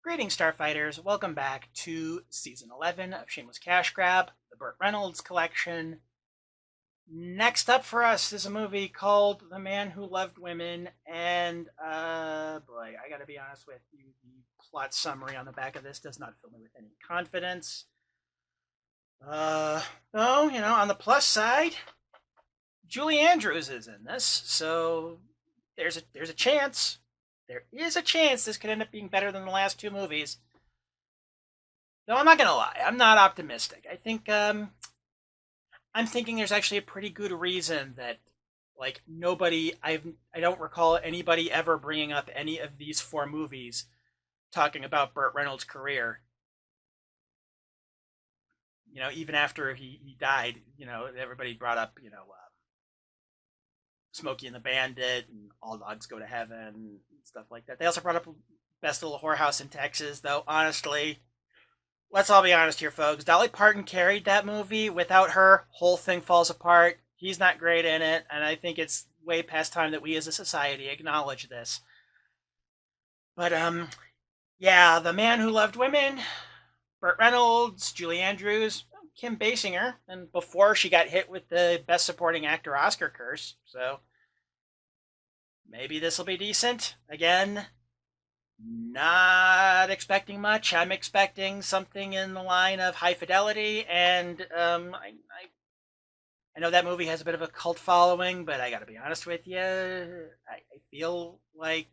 Greetings, Starfighters. Welcome back to Season 11 of Shameless Cash Grab, the Burt Reynolds collection. Next up for us is a movie called The Man Who Loved Women, and, boy, I gotta be honest with you, the plot summary on the back of this does not fill me with any confidence. Though, on the plus side, Julie Andrews is in this, so there's a chance. There is a chance this could end up being better than the last two movies. Though I'm not gonna lie, I'm not optimistic. I'm thinking there's actually a pretty good reason that I don't recall anybody ever bringing up any of these four movies talking about Burt Reynolds' career. Even after he died, everybody brought up, Smokey and the Bandit and All Dogs Go to Heaven and stuff like that. They also brought up Best Little Whorehouse in Texas, though honestly, let's all be honest here, folks. Dolly Parton carried that movie. Without her, whole thing falls apart. He's not great in it, and I think it's way past time that we as a society acknowledge this. But yeah, The Man Who Loved Women, Burt Reynolds, Julie Andrews, Kim Basinger, and before she got hit with the Best Supporting Actor Oscar curse. So maybe this will be decent. Again, not expecting much. I'm expecting something in the line of High Fidelity, and I know that movie has a bit of a cult following, but I gotta be honest with you, I feel like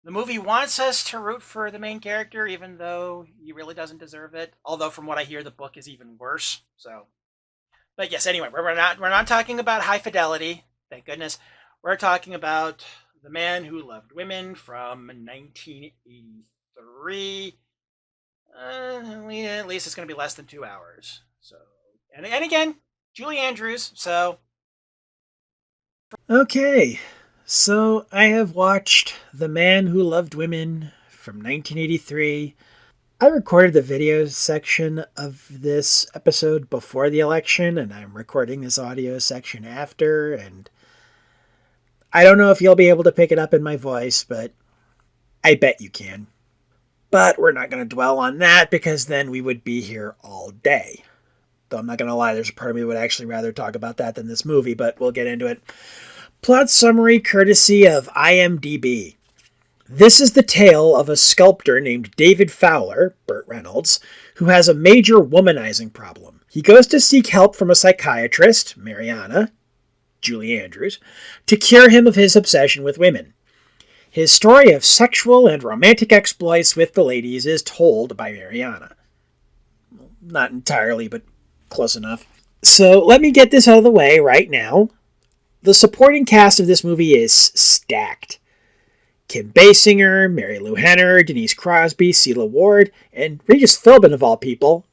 the movie wants us to root for the main character, even though he really doesn't deserve it. Although, from what I hear, the book is even worse. So, but yes. Anyway, we're not talking about High Fidelity. Thank goodness. We're talking about The Man Who Loved Women from 1983. At least it's going to be less than 2 hours. So, and again, Julie Andrews. So, okay. So, I have watched The Man Who Loved Women from 1983. I recorded the video section of this episode before the election, and I'm recording this audio section after, and I don't know if you'll be able to pick it up in my voice, but I bet you can. But we're not going to dwell on that, because then we would be here all day. Though I'm not going to lie, there's a part of me that would actually rather talk about that than this movie, but we'll get into it. Plot summary courtesy of IMDb. This is the tale of a sculptor named David Fowler, Burt Reynolds, who has a major womanizing problem. He goes to seek help from a psychiatrist, Mariana, Julie Andrews, to cure him of his obsession with women. His story of sexual and romantic exploits with the ladies is told by Mariana. Not entirely, but close enough. So let me get this out of the way right now. The supporting cast of this movie is stacked. Kim Basinger, Mary Lou Henner, Denise Crosby, Celia Ward, and Regis Philbin of all people.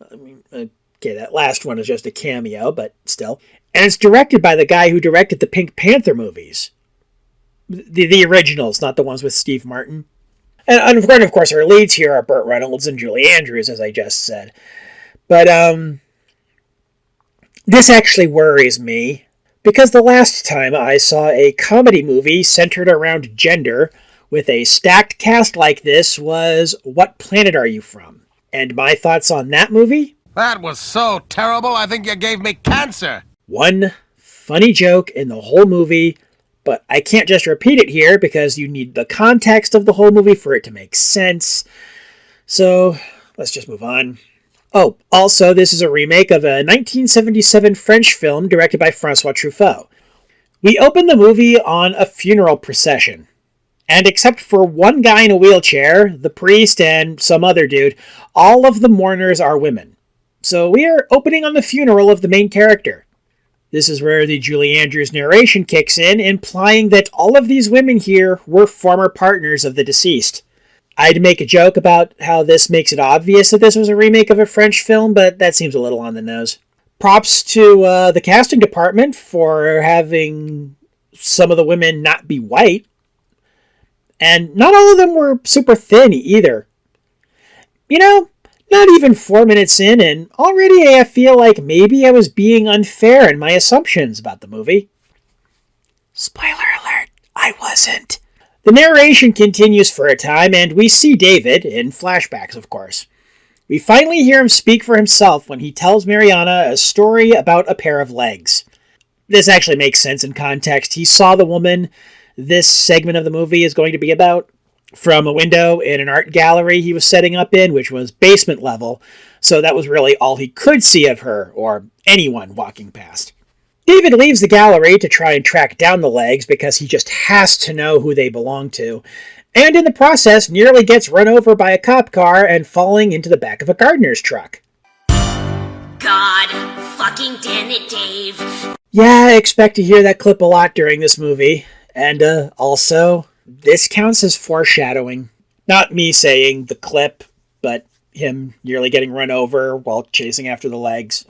Okay, that last one is just a cameo, but still. And it's directed by the guy who directed the Pink Panther movies. The originals, not the ones with Steve Martin. And of course, our leads here are Burt Reynolds and Julie Andrews, as I just said. But, this actually worries me, because the last time I saw a comedy movie centered around gender with a stacked cast like this was What Planet Are You From? And my thoughts on that movie? That was so terrible, I think you gave me cancer. One funny joke in the whole movie, but I can't just repeat it here because you need the context of the whole movie for it to make sense. So, let's just move on. Oh, also, this is a remake of a 1977 French film directed by Francois Truffaut. We open the movie on a funeral procession. And except for one guy in a wheelchair, the priest, and some other dude, all of the mourners are women. So we are opening on the funeral of the main character. This is where the Julie Andrews narration kicks in, implying that all of these women here were former partners of the deceased. I'd make a joke about how this makes it obvious that this was a remake of a French film, but that seems a little on the nose. Props to the casting department for having some of the women not be white. And not all of them were super thin either. Not even 4 minutes in, and already I feel like maybe I was being unfair in my assumptions about the movie. Spoiler alert, I wasn't. The narration continues for a time, and we see David, in flashbacks of course. We finally hear him speak for himself when he tells Mariana a story about a pair of legs. This actually makes sense in context. He saw the woman this segment of the movie is going to be about from a window in an art gallery he was setting up in, which was basement level, so that was really all he could see of her, or anyone walking past. David leaves the gallery to try and track down the legs because he just has to know who they belong to, and in the process nearly gets run over by a cop car and falling into the back of a gardener's truck. God fucking damn it, Dave. Yeah, I expect to hear that clip a lot during this movie. And also, this counts as foreshadowing. Not me saying the clip, but him nearly getting run over while chasing after the legs.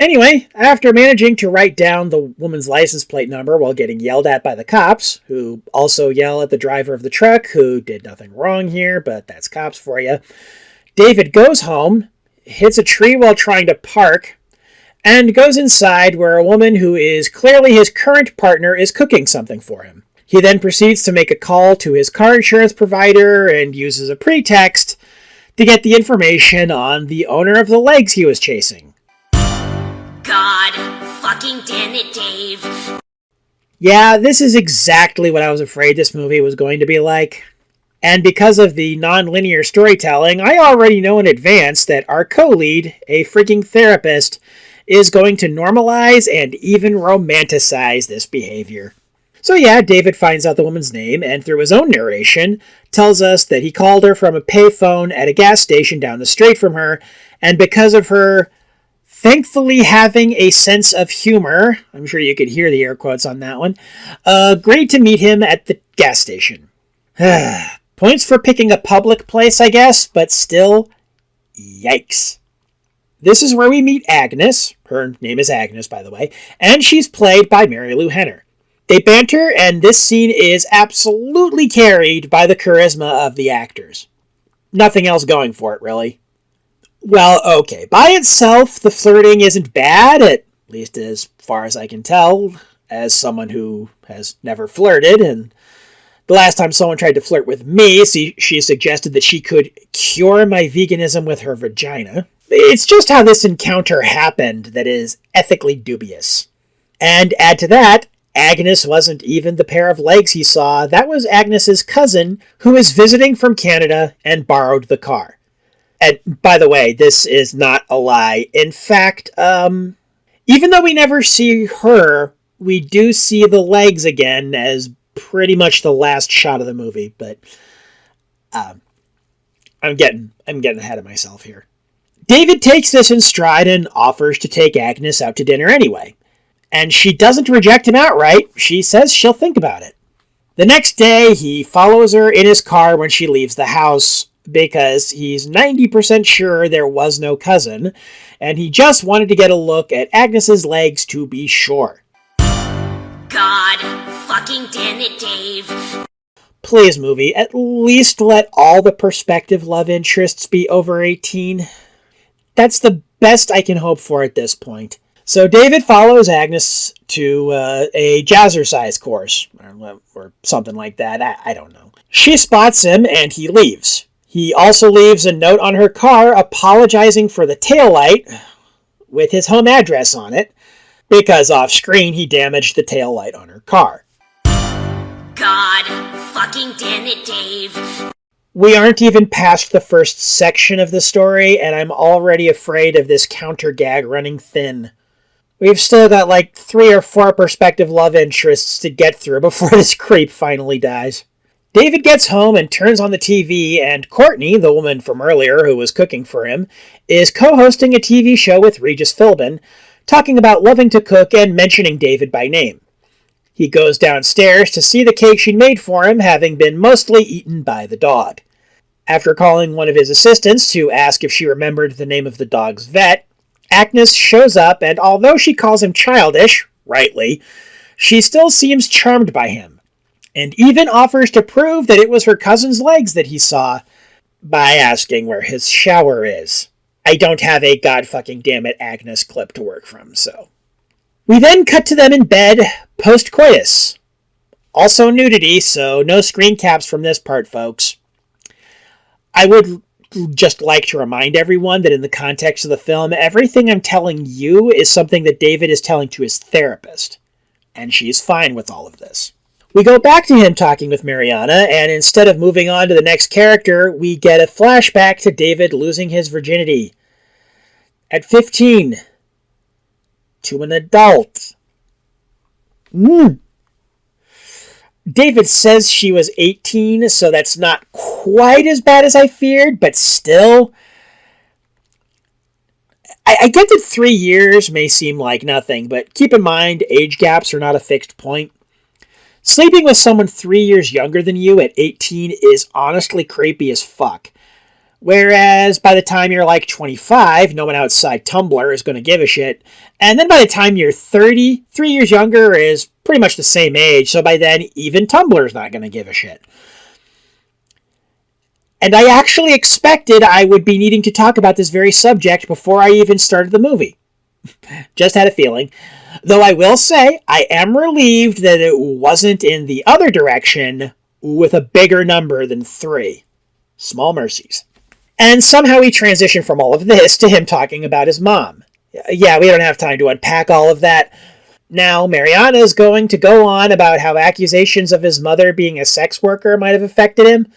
Anyway, after managing to write down the woman's license plate number while getting yelled at by the cops, who also yell at the driver of the truck, who did nothing wrong here, but that's cops for you, David goes home, hits a tree while trying to park, and goes inside where a woman who is clearly his current partner is cooking something for him. He then proceeds to make a call to his car insurance provider and uses a pretext to get the information on the owner of the legs he was chasing. God fucking damn it, Dave. Yeah, this is exactly what I was afraid this movie was going to be like. And because of the non-linear storytelling, I already know in advance that our co-lead, a freaking therapist, is going to normalize and even romanticize this behavior. So yeah, David finds out the woman's name, and through his own narration, tells us that he called her from a payphone at a gas station down the street from her, and because of her thankfully having a sense of humor, I'm sure you could hear the air quotes on that one, agreed to meet him at the gas station. Points for picking a public place, I guess, but still, yikes. This is where we meet Agnes. Her name is Agnes, by the way, and she's played by Mary Lou Henner. They banter, and this scene is absolutely carried by the charisma of the actors. Nothing else going for it, really. Well, okay, by itself, the flirting isn't bad, at least as far as I can tell, as someone who has never flirted, and the last time someone tried to flirt with me, she suggested that she could cure my veganism with her vagina. It's just how this encounter happened that is ethically dubious. And add to that, Agnes wasn't even the pair of legs he saw. That was Agnes's cousin, who is visiting from Canada and borrowed the car. And by the way, this is not a lie. In fact, even though we never see her, we do see the legs again as pretty much the last shot of the movie. But I'm getting ahead of myself here. David takes this in stride and offers to take Agnes out to dinner anyway. And she doesn't reject him outright. She says she'll think about it. The next day, he follows her in his car when she leaves the house, because he's 90% sure there was no cousin, and he just wanted to get a look at Agnes's legs to be sure. God fucking damn it, Dave. Please, movie, at least let all the prospective love interests be over 18. That's the best I can hope for at this point. So David follows Agnes to a jazzercise course, or something like that, I don't know. She spots him and he leaves. He also leaves a note on her car apologizing for the taillight with his home address on it, because off-screen he damaged the taillight on her car. God fucking damn it, Dave. We aren't even past the first section of the story, and I'm already afraid of this counter gag running thin. We've still got like 3 or 4 prospective love interests to get through before this creep finally dies. David gets home and turns on the TV, and Courtney, the woman from earlier who was cooking for him, is co-hosting a TV show with Regis Philbin, talking about loving to cook and mentioning David by name. He goes downstairs to see the cake she made for him having been mostly eaten by the dog. After calling one of his assistants to ask if she remembered the name of the dog's vet, Agnes shows up, and although she calls him childish, rightly, she still seems charmed by him, and even offers to prove that it was her cousin's legs that he saw by asking where his shower is. I don't have a god-fucking-damn-it Agnes clip to work from, so. We then cut to them in bed, post-coitus. Also nudity, so no screen caps from this part, folks. I would just like to remind everyone that in the context of the film, everything I'm telling you is something that David is telling to his therapist, and she's fine with all of this. We go back to him talking with Mariana, and instead of moving on to the next character, we get a flashback to David losing his virginity at 15 to an adult. David says she was 18, so that's not quite as bad as I feared, but still. I get that 3 years may seem like nothing, but keep in mind, age gaps are not a fixed point. Sleeping with someone 3 years younger than you at 18 is honestly creepy as fuck. Whereas by the time you're like 25, no one outside Tumblr is going to give a shit. And then by the time you're 30, 3 years younger is pretty much the same age, so by then even Tumblr's not going to give a shit. And I actually expected I would be needing to talk about this very subject before I even started the movie. Just had a feeling. Though I will say, I am relieved that it wasn't in the other direction with a bigger number than 3. Small mercies. And somehow we transition from all of this to him talking about his mom. Yeah, we don't have time to unpack all of that. Now, Mariana is going to go on about how accusations of his mother being a sex worker might have affected him.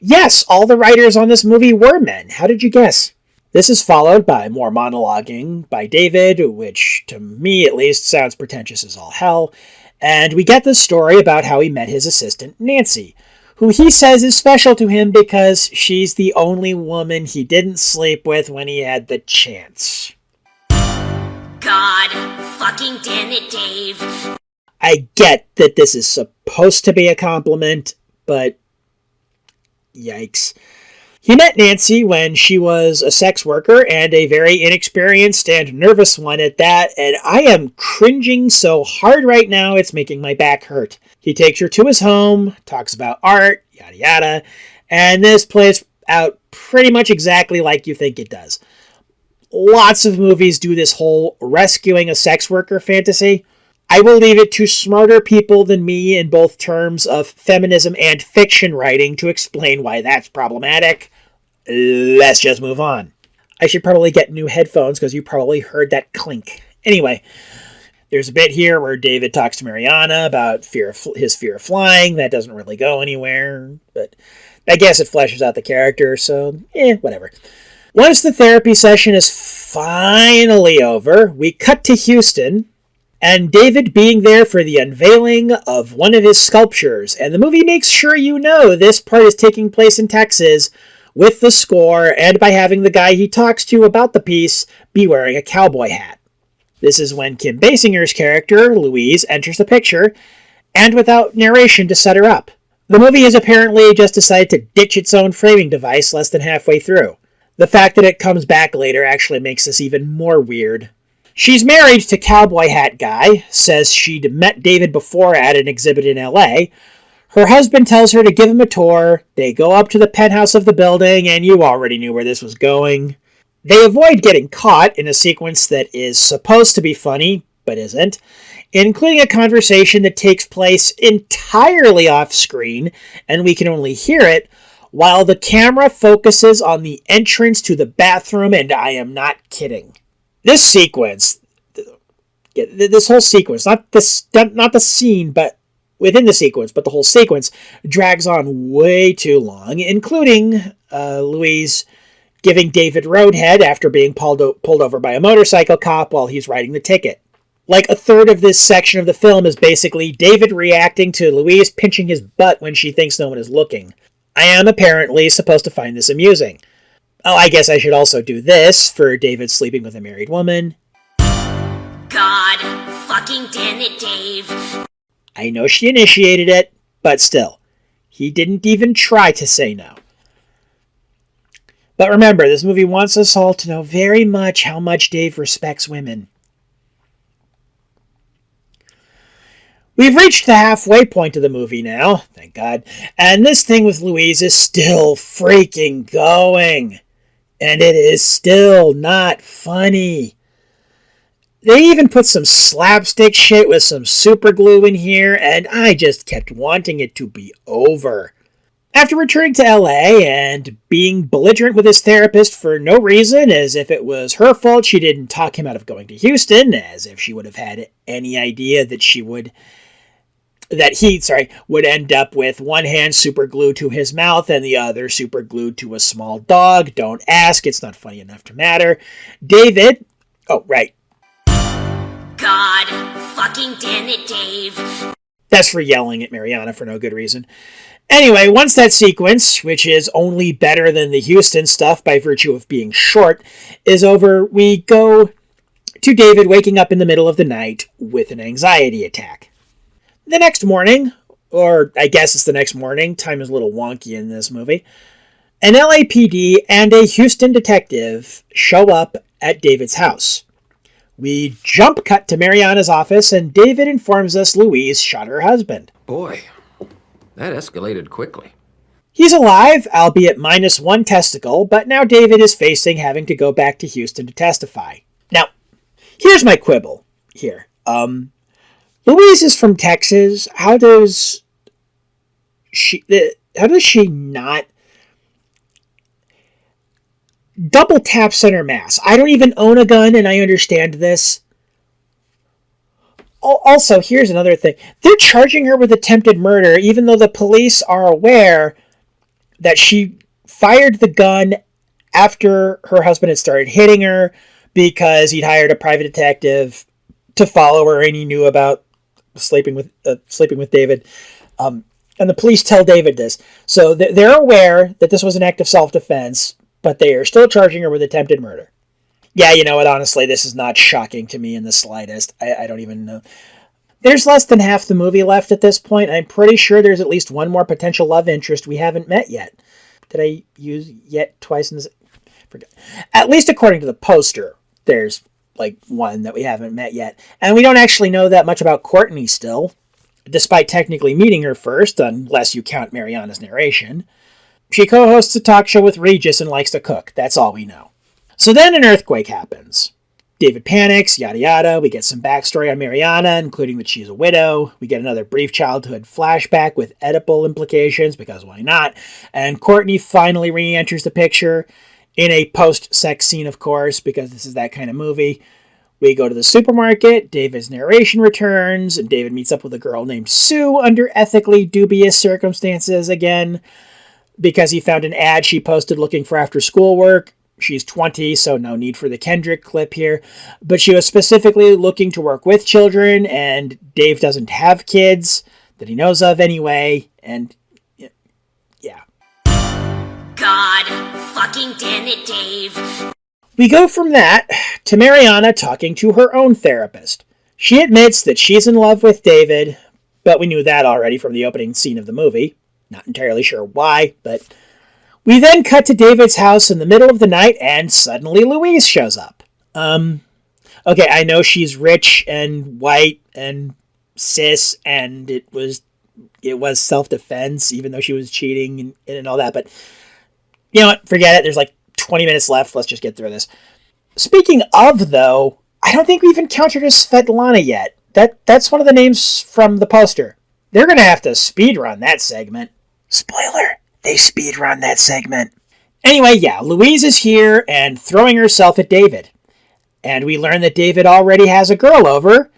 Yes, all the writers on this movie were men. How did you guess? This is followed by more monologuing by David, which to me at least sounds pretentious as all hell. And we get the story about how he met his assistant, Nancy, who he says is special to him because she's the only woman he didn't sleep with when he had the chance. God fucking damn it, Dave. I get that this is supposed to be a compliment, but yikes. He met Nancy when she was a sex worker and a very inexperienced and nervous one at that, and I am cringing so hard right now it's making my back hurt. He takes her to his home, talks about art, yada yada, and this plays out pretty much exactly like you think it does. Lots of movies do this whole rescuing a sex worker fantasy. I will leave it to smarter people than me in both terms of feminism and fiction writing to explain why that's problematic. Let's just move on. I should probably get new headphones because you probably heard that clink. Anyway, there's a bit here where David talks to Mariana about his fear of flying. That doesn't really go anywhere, but I guess it fleshes out the character, so whatever. Once the therapy session is finally over, we cut to Houston, and David being there for the unveiling of one of his sculptures. And the movie makes sure you know this part is taking place in Texas with the score and by having the guy he talks to about the piece be wearing a cowboy hat. This is when Kim Basinger's character, Louise, enters the picture, and without narration to set her up. The movie has apparently just decided to ditch its own framing device less than halfway through. The fact that it comes back later actually makes this even more weird. She's married to Cowboy Hat Guy, says she'd met David before at an exhibit in LA. Her husband tells her to give him a tour. They go up to the penthouse of the building, and you already knew where this was going. They avoid getting caught in a sequence that is supposed to be funny, but isn't, including a conversation that takes place entirely off screen, and we can only hear it, while the camera focuses on the entrance to the bathroom, and I am not kidding. This sequence, this whole sequence, not the scene, but within the sequence, but the whole sequence drags on way too long, including Louise giving David roadhead after being pulled over by a motorcycle cop while he's writing the ticket. Like a third of this section of the film is basically David reacting to Louise pinching his butt when she thinks no one is looking. I am apparently supposed to find this amusing. Oh, I guess I should also do this for David sleeping with a married woman. God fucking damn it, Dave. I know she initiated it, but still, he didn't even try to say no. But remember, this movie wants us all to know very much how much Dave respects women. We've reached the halfway point of the movie now, thank God, and this thing with Louise is still freaking going. And it is still not funny. They even put some slapstick shit with some super glue in here, and I just kept wanting it to be over. After returning to LA and being belligerent with his therapist for no reason, as if it was her fault she didn't talk him out of going to Houston, as if she would have had any idea that he would end up with one hand super glued to his mouth and the other super glued to a small dog. Don't ask, it's not funny enough to matter. David, oh, right. God fucking damn it, Dave. That's for yelling at Mariana for no good reason. Anyway, once that sequence, which is only better than the Houston stuff by virtue of being short, is over, we go to David waking up in the middle of the night with an anxiety attack. The next morning, or I guess it's the next morning, time is a little wonky in this movie, an LAPD and a Houston detective show up at David's house. We jump cut to Mariana's office, and David informs us Louise shot her husband. Boy, that escalated quickly. He's alive, albeit minus one testicle, but now David is facing having to go back to Houston to testify. Now, here's my quibble here. Louise is from Texas. How does she not double tap center mass? I don't even own a gun, and I understand this. Also, here's another thing. They're charging her with attempted murder, even though the police are aware that she fired the gun after her husband had started hitting her because he'd hired a private detective to follow her, and he knew about sleeping with David. And the police tell David this. So they're aware that this was an act of self-defense, but they are still charging her with attempted murder. Yeah, you know what, honestly, this is not shocking to me in the slightest. I don't even know. There's less than half the movie left at this point. I'm pretty sure there's at least one more potential love interest we haven't met yet. Did I use yet twice in this? Forget. At least according to the poster, there's like one that we haven't met yet. And we don't actually know that much about Courtney still, despite technically meeting her first, unless you count Mariana's narration. She co-hosts a talk show with Regis and likes to cook. That's all we know. So then an earthquake happens. David panics, yada yada. We get some backstory on Mariana, including that she's a widow. We get another brief childhood flashback with Oedipal implications, because why not? And Courtney finally re-enters the picture in a post-sex scene, of course, because this is that kind of movie. We go to the supermarket, David's narration returns, and David meets up with a girl named Sue under ethically dubious circumstances again, because he found an ad she posted looking for after-school work. She's 20, so no need for the Kendrick clip here. But she was specifically looking to work with children, and Dave doesn't have kids that he knows of anyway, and yeah. God fucking damn it, Dave. We go from that to Mariana talking to her own therapist. She admits that she's in love with David, but we knew that already from the opening scene of the movie. Not entirely sure why, but... We then cut to David's house in the middle of the night, and suddenly Louise shows up. Okay, I know she's rich and white and cis, and it was self-defense, even though she was cheating and all that, but you know what, forget it, there's like 20 minutes left, let's just get through this. Speaking of, though, I don't think we've encountered a Svetlana yet. That's one of the names from the poster. They're gonna have to speedrun that segment. Spoiler! They speedrun that segment. Anyway, yeah, Louise is here and throwing herself at David. And we learn that David already has a girl over,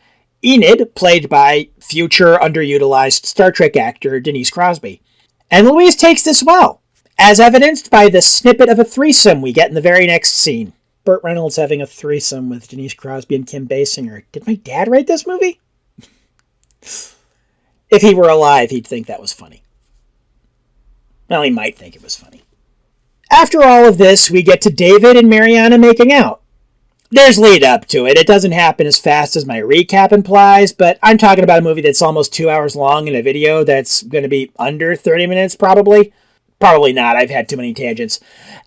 Enid, played by future underutilized Star Trek actor Denise Crosby. And Louise takes this well, as evidenced by the snippet of a threesome we get in the very next scene. Burt Reynolds having a threesome with Denise Crosby and Kim Basinger. Did my dad write this movie? If he were alive, he'd think that was funny. Well, he might think it was funny. After all of this, we get to David and Mariana making out. There's lead up to it. It doesn't happen as fast as my recap implies, but I'm talking about a movie that's almost 2 hours long and a video that's going to be under 30 minutes, probably. Probably not. I've had too many tangents.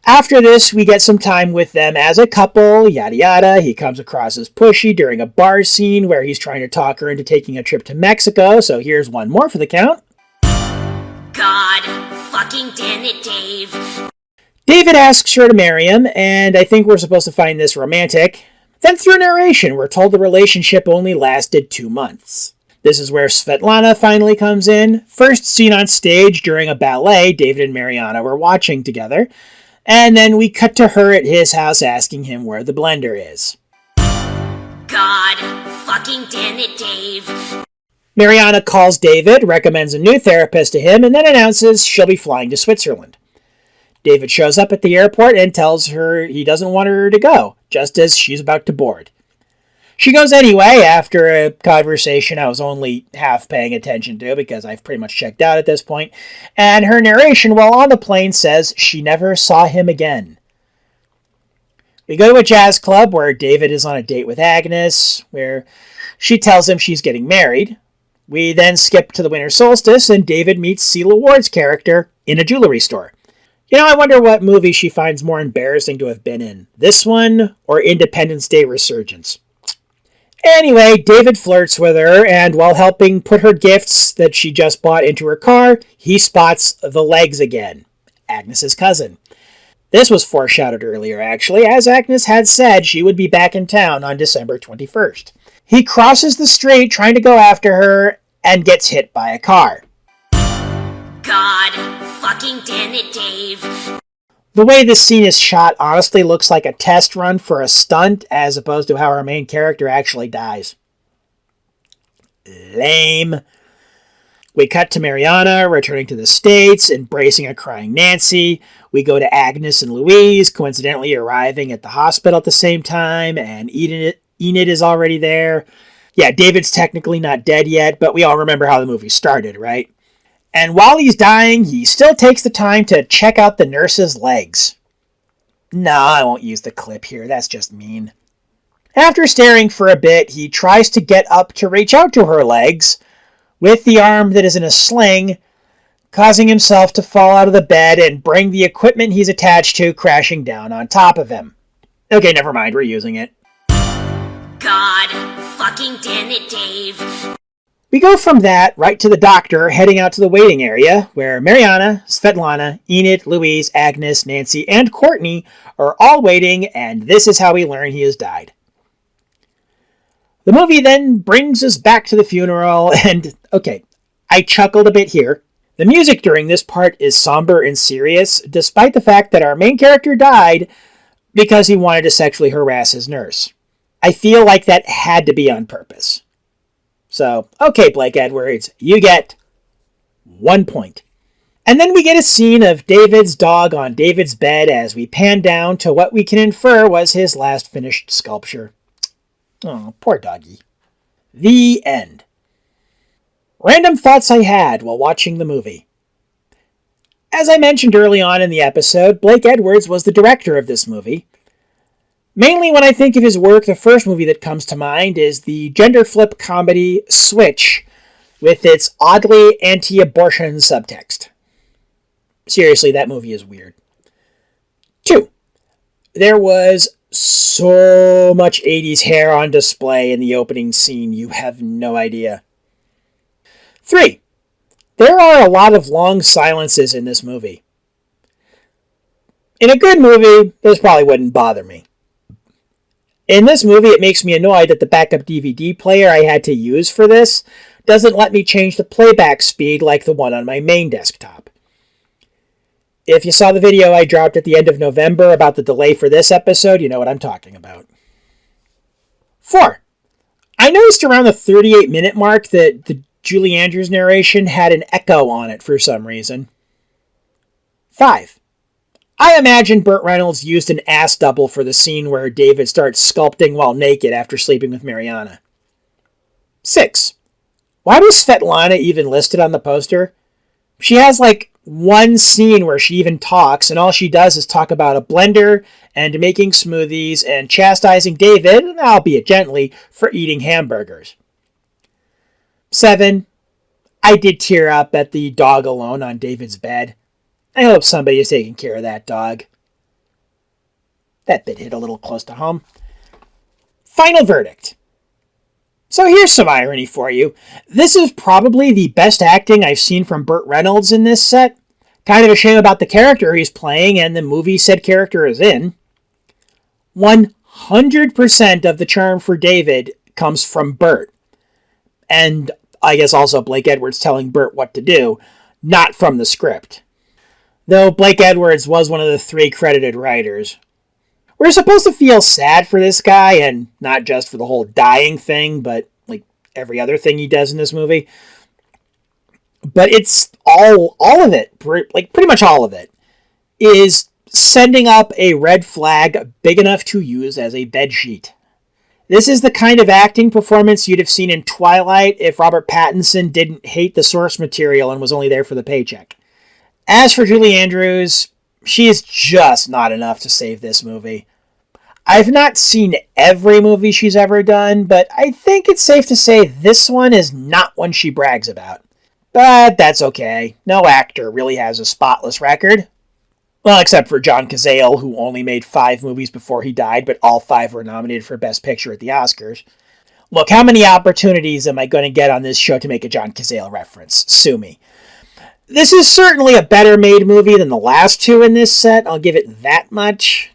After this, we get some time with them as a couple, yada yada. He comes across as pushy during a bar scene where he's trying to talk her into taking a trip to Mexico, so here's one more for the count. God fucking damn it, Dave. David asks her to marry him, and I think we're supposed to find this romantic. Then through narration, we're told the relationship only lasted 2 months. This is where Svetlana finally comes in, first seen on stage during a ballet David and Mariana were watching together, and then we cut to her at his house asking him where the blender is. God fucking damn it, Dave. Mariana calls David, recommends a new therapist to him, and then announces she'll be flying to Switzerland. David shows up at the airport and tells her he doesn't want her to go, just as she's about to board. She goes anyway after a conversation I was only half paying attention to because I've pretty much checked out at this point, and her narration while on the plane says she never saw him again. We go to a jazz club where David is on a date with Agnes, where she tells him she's getting married. We then skip to the winter solstice and David meets Celia Ward's character in a jewelry store. You know, I wonder what movie she finds more embarrassing to have been in, this one or Independence Day Resurgence. Anyway, David flirts with her, and while helping put her gifts that she just bought into her car, he spots the legs again, Agnes's cousin. This was foreshadowed earlier, actually, as Agnes had said she would be back in town on December 21st. He crosses the street trying to go after her and gets hit by a car. God fucking damn it, Dave. The way this scene is shot honestly looks like a test run for a stunt as opposed to how our main character actually dies. Lame. We cut to Mariana returning to the States, embracing a crying Nancy. We go to Agnes and Louise, coincidentally arriving at the hospital at the same time, and Enid is already there. Yeah, David's technically not dead yet, but we all remember how the movie started, right? And while he's dying, he still takes the time to check out the nurse's legs. No, I won't use the clip here, that's just mean. After staring for a bit, he tries to get up to reach out to her legs, with the arm that is in a sling, causing himself to fall out of the bed and bring the equipment he's attached to crashing down on top of him. Okay, never mind, we're using it. God fucking damn it, Dave. We go from that right to the doctor heading out to the waiting area where Mariana, Svetlana, Enid, Louise, Agnes, Nancy, and Courtney are all waiting, and this is how we learn he has died. The movie then brings us back to the funeral, and okay, I chuckled a bit here. The music during this part is somber and serious, despite the fact that our main character died because he wanted to sexually harass his nurse. I feel like that had to be on purpose. So, okay, Blake Edwards, you get 1 point. And then we get a scene of David's dog on David's bed as we pan down to what we can infer was his last finished sculpture. Oh, poor doggy. The end. Random thoughts I had while watching the movie. As I mentioned early on in the episode, Blake Edwards was the director of this movie. Mainly when I think of his work, the first movie that comes to mind is the gender flip comedy Switch, with its oddly anti-abortion subtext. Seriously, that movie is weird. 2. There was so much 80s hair on display in the opening scene, you have no idea. 3. There are a lot of long silences in this movie. In a good movie, this probably wouldn't bother me. In this movie, it makes me annoyed that the backup DVD player I had to use for this doesn't let me change the playback speed like the one on my main desktop. If you saw the video I dropped at the end of November about the delay for this episode, you know what I'm talking about. 4. I noticed around the 38-minute mark that the Julie Andrews narration had an echo on it for some reason. 5. I imagine Burt Reynolds used an ass double for the scene where David starts sculpting while naked after sleeping with Mariana. 6. Why was Svetlana even listed on the poster? She has like one scene where she even talks, and all she does is talk about a blender and making smoothies and chastising David, albeit gently, for eating hamburgers. 7. I did tear up at the dog alone on David's bed. I hope somebody is taking care of that dog. That bit hit a little close to home. Final verdict. So here's some irony for you. This is probably the best acting I've seen from Burt Reynolds in this set. Kind of a shame about the character he's playing and the movie said character is in. 100% of the charm for David comes from Burt. And I guess also Blake Edwards telling Burt what to do, not from the script. Though Blake Edwards was one of the 3 credited writers. We're supposed to feel sad for this guy, and not just for the whole dying thing, but like every other thing he does in this movie. But it's all of it, like pretty much all of it, is sending up a red flag big enough to use as a bedsheet. This is the kind of acting performance you'd have seen in Twilight if Robert Pattinson didn't hate the source material and was only there for the paycheck. As for Julie Andrews, she is just not enough to save this movie. I've not seen every movie she's ever done, but I think it's safe to say this one is not one she brags about. But that's okay. No actor really has a spotless record. Well, except for John Cazale, who only made 5 movies before he died, but all 5 were nominated for Best Picture at the Oscars. Look, how many opportunities am I going to get on this show to make a John Cazale reference? Sue me. This is certainly a better made movie than the last 2 in this set, I'll give it that much.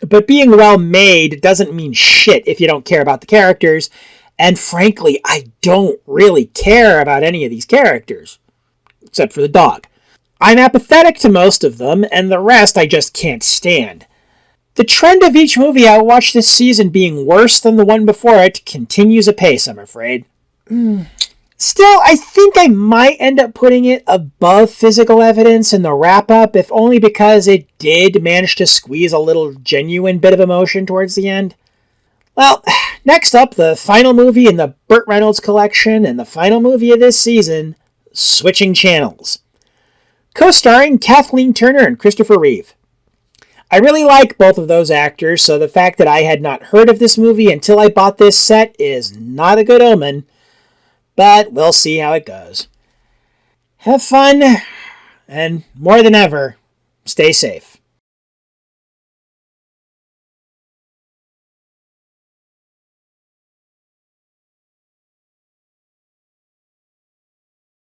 But being well made doesn't mean shit if you don't care about the characters, and frankly, I don't really care about any of these characters. Except for the dog. I'm apathetic to most of them, and the rest I just can't stand. The trend of each movie I watch this season being worse than the one before it continues apace, I'm afraid. Still, I think I might end up putting it above Physical Evidence in the wrap-up, if only because it did manage to squeeze a little genuine bit of emotion towards the end. Well, next up, the final movie in the Burt Reynolds collection, and the final movie of this season, Switching Channels. Co-starring Kathleen Turner and Christopher Reeve. I really like both of those actors, so the fact that I had not heard of this movie until I bought this set is not a good omen, but we'll see how it goes. Have fun, and more than ever, stay safe.